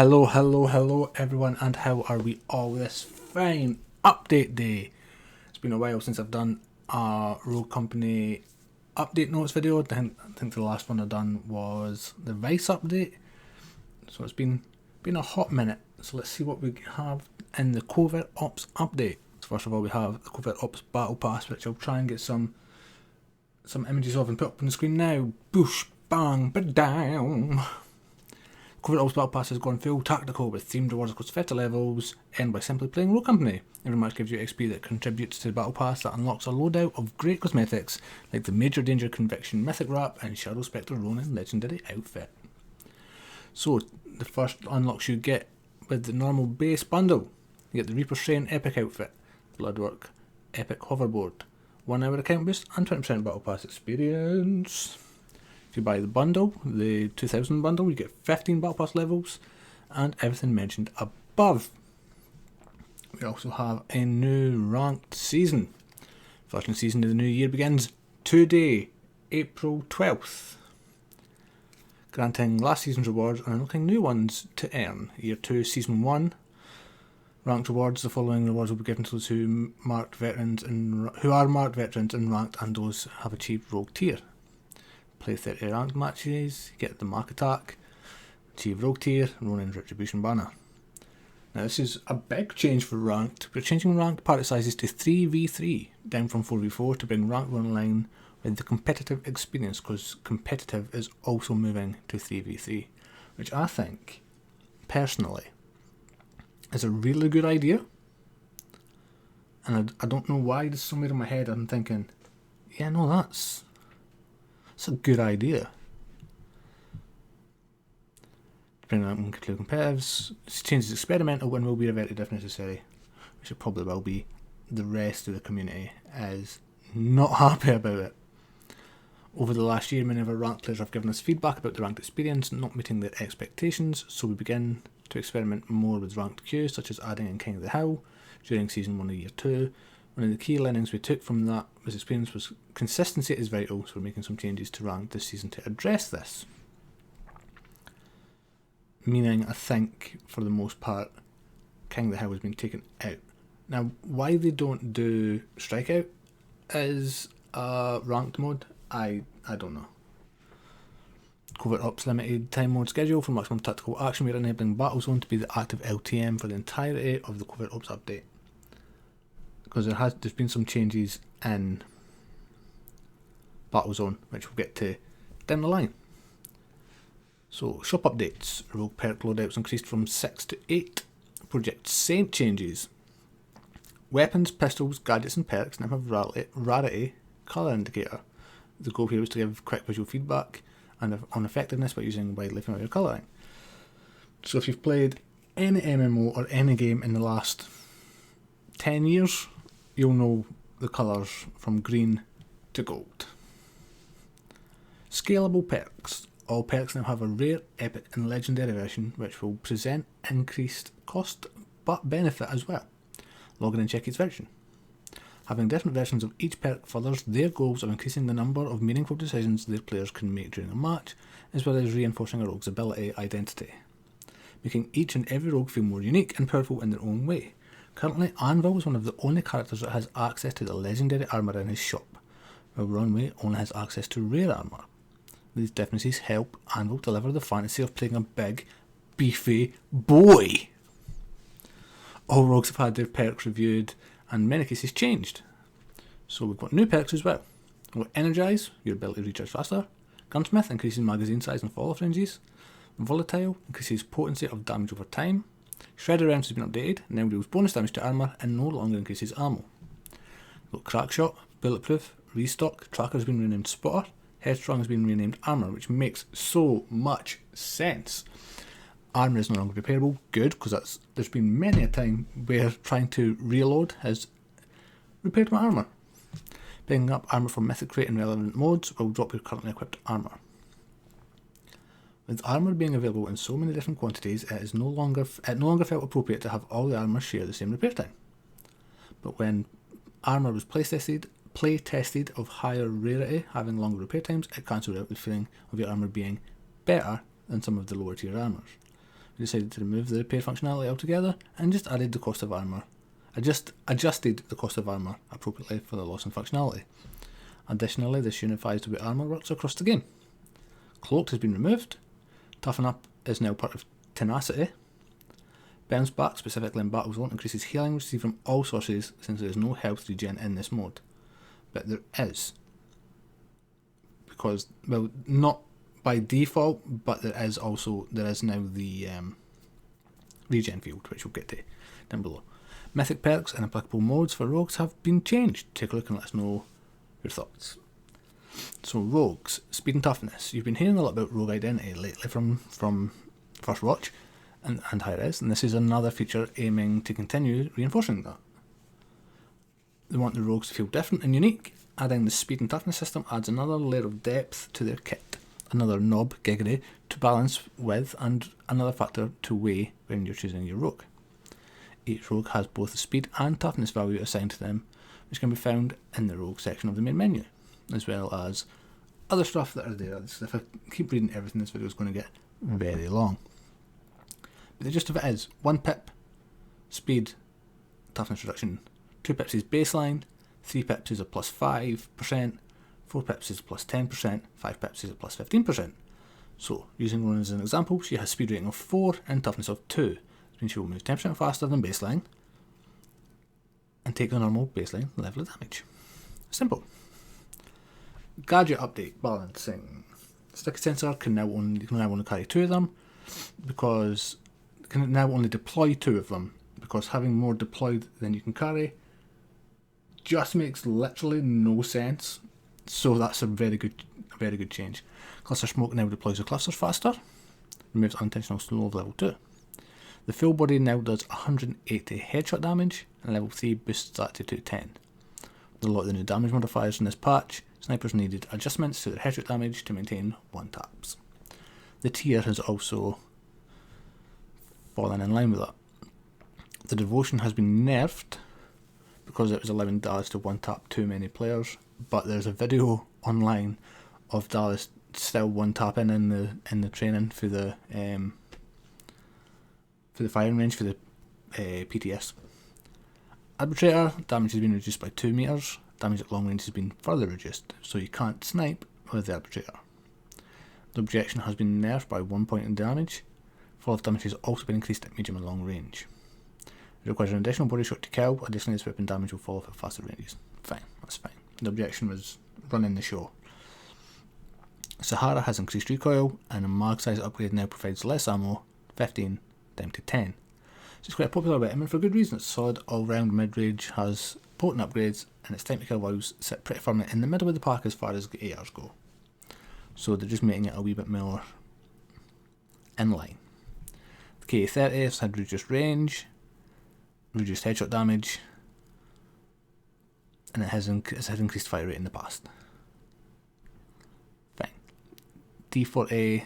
Hello everyone, and how are we all this fine update day? It's been a while since I've done a Rogue Company update notes video. I think the last one I done was the Vice update, so it's been a hot minute. So let's see what we have in the Covert Ops update. So first of all, we have the Covert Ops Battle Pass, which I'll try and get some images of and put up on the screen now. Boosh, bang, ba-down. Covert Ops Battle Pass has gone full tactical with themed rewards across 50 levels, earned by simply playing Rogue Company. Every match gives you XP that contributes to the Battle Pass that unlocks a loadout of great cosmetics like the Major Danger Conviction Mythic Wrap and Shadow Spectre Ronin Legendary Outfit. So, the first unlocks you get with the normal base bundle. You get the Reaper Strain Epic Outfit, Bloodwork Epic Hoverboard, 1 hour account boost and 20% Battle Pass experience. If you buy the bundle, the 2000 bundle, you get 15 Battle Pass levels and everything mentioned above. We also have a new ranked season. First in season of the new year begins today, April 12th. Granting last season's rewards and unlocking new ones to earn. Year 2, Season 1. Ranked rewards. The following rewards will be given to those who are marked veterans and ranked, and those have achieved Rogue tier. Play 30 ranked matches, get the Mark Attack, achieve Rogue tier, Ronin's Retribution banner. Now this is a big change for ranked. We're changing ranked party sizes to 3v3, down from 4v4 to bring ranked online with the competitive experience, because competitive is also moving to 3v3, which I think, personally, is a really good idea. And I don't know why, there's somewhere in my head I'm thinking, yeah, no, that's a good idea. Bring out competitives. This change is experimental and will be reverted if necessary, which it probably will be. The rest of the community is not happy about it. Over the last year, many of our ranked players have given us feedback about the ranked experience not meeting their expectations, so we begin to experiment more with ranked queues, such as adding in King of the Hill during Season 1 of Year 2. One of the key learnings we took from that experience was consistency is vital, so we're making some changes to ranked this season to address this. Meaning, I think, for the most part, King of the Hill has been taken out. Now, why they don't do Strikeout as a ranked mode, I don't know. Covert Ops limited time mode schedule for maximum tactical action. We're enabling Battlezone to be the active LTM for the entirety of the Covert Ops update, because there's been some changes in Battlezone, which we'll get to down the line. So, shop updates. Rogue perk loadouts increased from 6 to 8. Project Saint changes. Weapons, pistols, gadgets and perks now have rarity colour indicator. The goal here is to give quick visual feedback and on effectiveness by using widely familiar colouring. So if you've played any MMO or any game in the last 10 years, you'll know the colours from green to gold. Scalable perks. All perks now have a rare, epic and legendary version, which will present increased cost but benefit as well. Log in and check each version. Having different versions of each perk furthers their goals of increasing the number of meaningful decisions their players can make during a match, as well as reinforcing a rogue's ability identity, making each and every rogue feel more unique and powerful in their own way. Currently, Anvil is one of the only characters that has access to the legendary armour in his shop, while Runway only has access to rare armour. These differences help Anvil deliver the fantasy of playing a big, beefy boy. All rogues have had their perks reviewed and in many cases changed. So we've got new perks as well. We've got Energize, your ability to recharge faster. Gunsmith increases magazine size and fall-off ranges. Volatile increases potency of damage over time. Shredder rounds has been updated, now deals bonus damage to armour and no longer increases ammo. We've got Crackshot, Bulletproof, Restock, Tracker has been renamed Spotter, Headstrong has been renamed Armour, which makes so much sense. Armour is no longer repairable, good, because there's been many a time where trying to reload has repaired my armour. Picking up armour from Mythic Crate in relevant modes will drop your currently equipped armour. With armour being available in so many different quantities, it no longer felt appropriate to have all the armour share the same repair time. But when armour was play tested of higher rarity, having longer repair times, it cancelled out the feeling of your armour being better than some of the lower tier armours. we decided to remove the repair functionality altogether and just added the cost of armour. I just adjusted the cost of armour appropriately for the loss in functionality. Additionally, this unifies the way armour works across the game. Cloaked has been removed. Toughen Up is now part of Tenacity. Bounce Back, specifically in Battle Zone, increases healing received from all sources since there is no health regen in this mode. But there is. Because, well, not by default, but there is now the regen field, which we'll get to down below. Mythic perks and applicable modes for rogues have been changed. Take a look and let us know your thoughts. So rogues, speed and toughness. You've been hearing a lot about rogue identity lately from First Watch and Hi-Res, and this is another feature aiming to continue reinforcing that. They want the rogues to feel different and unique. Adding the speed and toughness system adds another layer of depth to their kit, another knob giggity to balance with, and another factor to weigh when you're choosing your rogue. Each rogue has both the speed and toughness value assigned to them, which can be found in the rogue section of the main menu, as well as other stuff that are there. If I keep reading everything, this video is going to get very long. But the gist of it is, 1 pip, speed, toughness reduction, 2 pips is baseline, 3 pips is a plus 5%, 4 pips is a plus 10%, 5 pips is a plus 15%. So, using Ronan as an example, she has speed rating of 4 and toughness of 2. This means she will move 10% faster than baseline and take the normal baseline level of damage. Simple. Gadget update balancing. Sticky sensor can now only carry 2 of them, because can now only deploy 2 of them, because having more deployed than you can carry just makes literally no sense. So that's a very good change. Cluster smoke now deploys the clusters faster, removes unintentional slow of level 2. The full body now does 180 headshot damage, and level 3 boosts that to 210. With a lot of the new damage modifiers in this patch, snipers needed adjustments to their headshot damage to maintain 1 taps. The tier has also fallen in line with that. The devotion has been nerfed because it was allowing Dallas to 1 tap too many players, but there's a video online of Dallas still 1 tapping in the training for the firing range for the PTS. Arbitrator, damage has been reduced by 2 meters. Damage at long range has been further reduced, so you can't snipe with the Arbitrator. The objection has been nerfed by 1 point in damage. Fall of damage has also been increased at medium and long range. It requires an additional body shot to kill. Additionally, this weapon damage will fall off at faster ranges. Fine, that's fine. The objection was running the show. Sahara has increased recoil, and a mag size upgrade now provides less ammo, 15 down to 10. So it's quite a popular weapon for good reason. It's solid all-round mid-range, has potent upgrades, and its time to kill values sit pretty firmly in the middle of the pack as far as ARs go. So they're just making it a wee bit more in line. The KA-30 has had reduced range, reduced headshot damage, and it's had increased fire rate in the past. Fine. D40,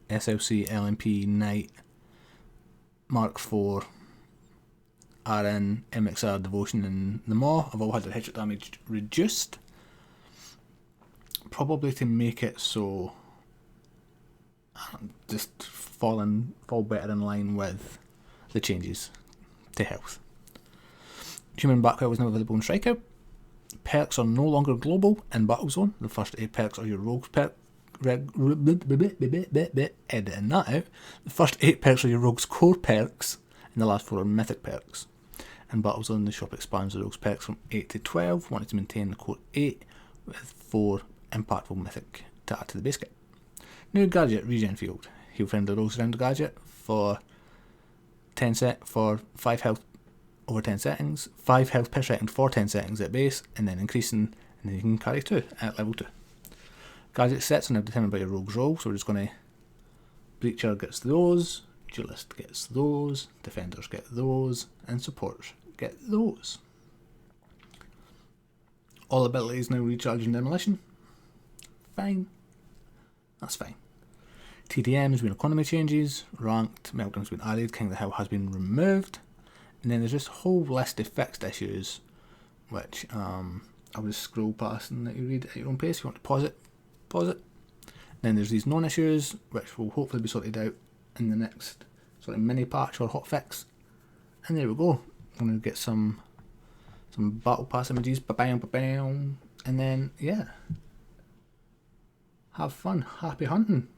SLC, LMP, Knight, Mark IV, RN, MXR, Devotion, and the Maw have all had their headshot damage reduced. Probably to make it so just fall better in line with the changes to health. Human Backfire was now available in Strikeout. Perks are no longer global in Battle Zone. The first 8 perks are your Rogue's perk. Editing that out. The first 8 perks are your Rogue's core perks, and the last 4 are Mythic perks. In Battle Zone, the shop expands the Rogue's perks from 8 to 12, wanting to maintain the core 8 with 4 impactful Mythic to add to the base kit. New gadget, Regen Field. Heal friendly rogues around the gadget for 5 health over 10 settings, 5 health per second for 10 seconds at base, and then increasing, and then you can carry 2 at level 2. Gadget sets are now determined by your rogue's role, so we're just going to Breacher gets those, Duelist gets those, Defenders get those, and Supporters get those. All abilities now recharge and demolition. Fine. That's fine. TDM has been economy changes, ranked, meltdown has been added, King of the Hill has been removed, and then there's this whole list of fixed issues which I'll just scroll past and let you read at your own pace. If you want to pause it. Then there's these non-issues which will hopefully be sorted out in the next sort of mini patch or hotfix. And there we go. I'm going to get some battle pass images, ba-bam, ba-bam, and then, yeah. Have fun. Happy hunting.